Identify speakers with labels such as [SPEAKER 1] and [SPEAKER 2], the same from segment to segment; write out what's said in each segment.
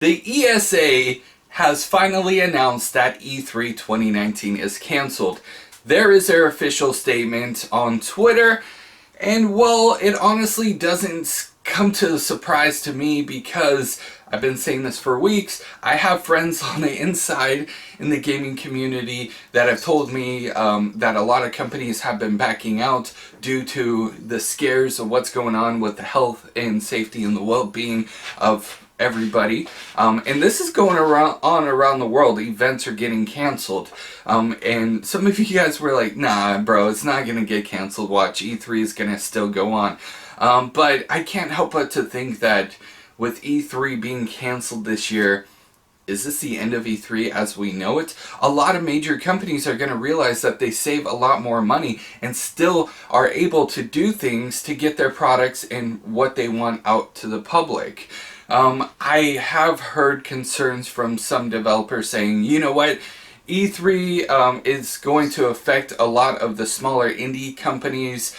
[SPEAKER 1] The ESA has finally announced that E3 2019 is canceled. There is their official statement on Twitter, and well, it honestly doesn't come to a surprise to me because I've been saying this for weeks. I have friends on the inside in the gaming community that have told me that a lot of companies have been backing out due to the scares of what's going on with the health and safety and the well-being of everybody, and this is going around the world. Events are getting canceled, and some of you guys were like, nah bro, it's not gonna get canceled, watch, E3 is gonna still go on. But I can't help but to think that with E3 being canceled this year, is this the end of E3 as we know it? A lot of major companies are going to realize that they save a lot more money and still are able to do things to get their products and what they want out to the public. I have heard concerns from some developers saying, you know what, E3 is going to affect a lot of the smaller indie companies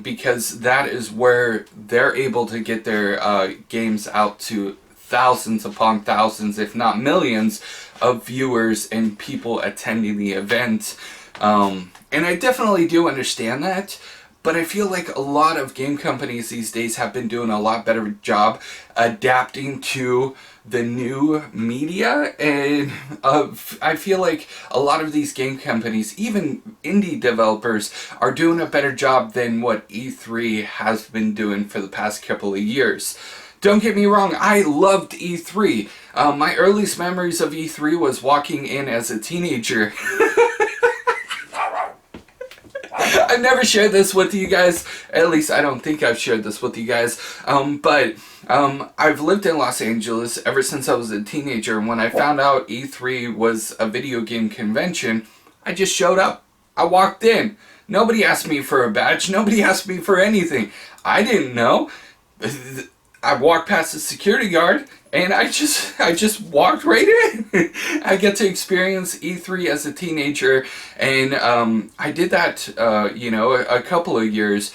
[SPEAKER 1] because that is where they're able to get their games out to thousands upon thousands, if not millions, of viewers and people attending the event. And I definitely do understand that. But I feel like a lot of game companies these days have been doing a lot better job adapting to the new media, and I feel like a lot of these game companies, even indie developers, are doing a better job than what E3 has been doing for the past couple of years. Don't get me wrong, I loved E3. My earliest memories of E3 was walking in as a teenager. I've never shared this with you guys, at least I don't think I've shared this with you guys, but I've lived in Los Angeles ever since I was a teenager, and when I found out E3 was a video game convention, I just showed up. I walked in. Nobody asked me for a badge, nobody asked me for anything. I didn't know. I walked past the security guard and I just walked right in. I get to experience E3 as a teenager, and I did that, a couple of years,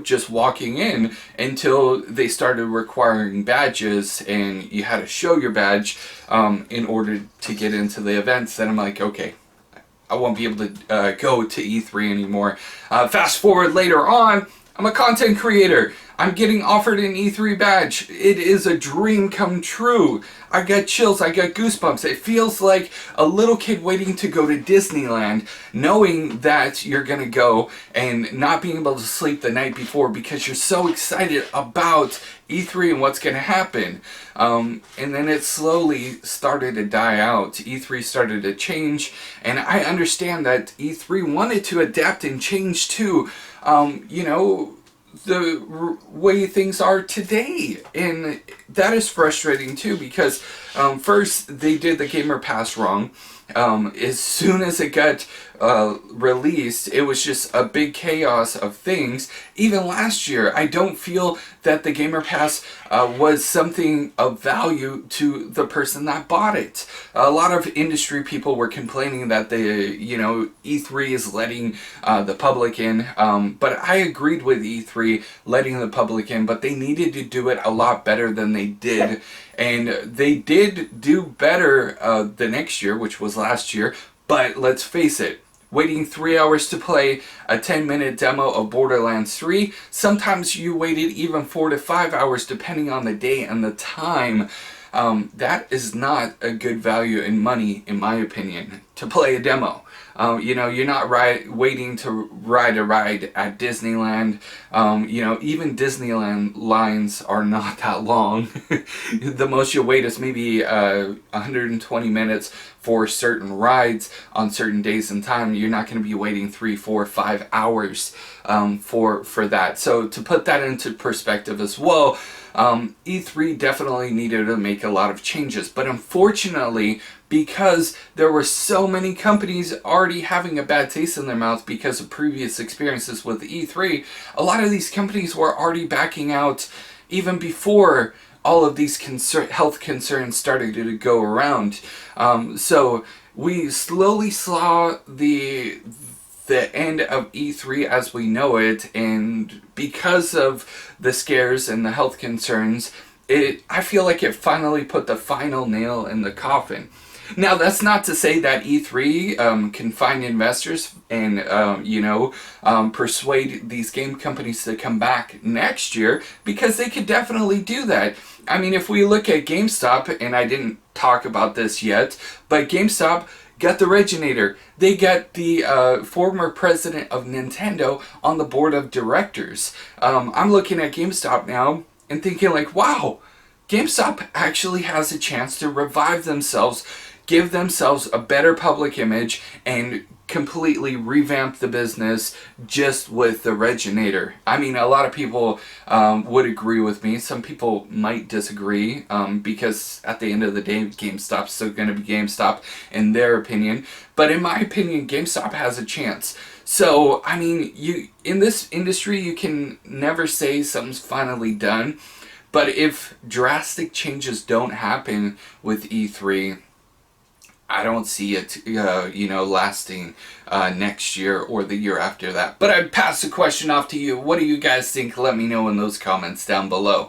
[SPEAKER 1] just walking in until they started requiring badges and you had to show your badge in order to get into the events. Then I'm like, okay, I won't be able to go to E3 anymore. Fast forward later on, I'm a content creator. I'm getting offered an E3 badge. It is a dream come true. I got chills, I got goosebumps. It feels like a little kid waiting to go to Disneyland, knowing that you're gonna go and not being able to sleep the night before because you're so excited about E3 and what's gonna happen. And then it slowly started to die out. E3 started to change, and I understand that E3 wanted to adapt and change too. The way things are today, and that is frustrating too because first they did the Gamer Pass wrong. As soon as it got released, it was just a big chaos of things. Even last year, I don't feel that the Gamer Pass was something of value to the person that bought it. A lot of industry people were complaining that E3 is letting the public in, but I agreed with E3 letting the public in, but they needed to do it a lot better than they did. And they did do better the next year, which was last year, but let's face it, waiting 3 hours to play a 10-minute demo of Borderlands 3, sometimes you waited even 4 to 5 hours depending on the day and the time. That is not a good value in money, in my opinion, to play a demo. You're not waiting to ride a ride at Disneyland. Even Disneyland lines are not that long. The most you'll wait is maybe 120 minutes for certain rides on certain days and time. You're not going to be waiting 3, 4, 5 hours for that. So to put that into perspective as well, E3 definitely needed to make a lot of changes, but unfortunately, because there were so many companies already having a bad taste in their mouth because of previous experiences with E3, a lot of these companies were already backing out even before all of these health concerns started to go around. So we slowly saw the end of E3 as we know it, and because of the scares and the health concerns, I feel like it finally put the final nail in the coffin. Now, that's not to say that E3 can find investors and, persuade these game companies to come back next year, because they could definitely do that. I mean, if we look at GameStop, and I didn't talk about this yet, but GameStop got the originator. They got the former president of Nintendo on the board of directors. I'm looking at GameStop now and thinking like, wow, GameStop actually has a chance to revive themselves, give themselves a better public image, and completely revamp the business just with the originator. I mean, a lot of people would agree with me. Some people might disagree, because at the end of the day, GameStop's still going to be GameStop in their opinion. But in my opinion, GameStop has a chance. So, I mean, in this industry, you can never say something's finally done. But if drastic changes don't happen with E3, I don't see it, lasting next year or the year after that. But I'd pass the question off to you. What do you guys think? Let me know in those comments down below.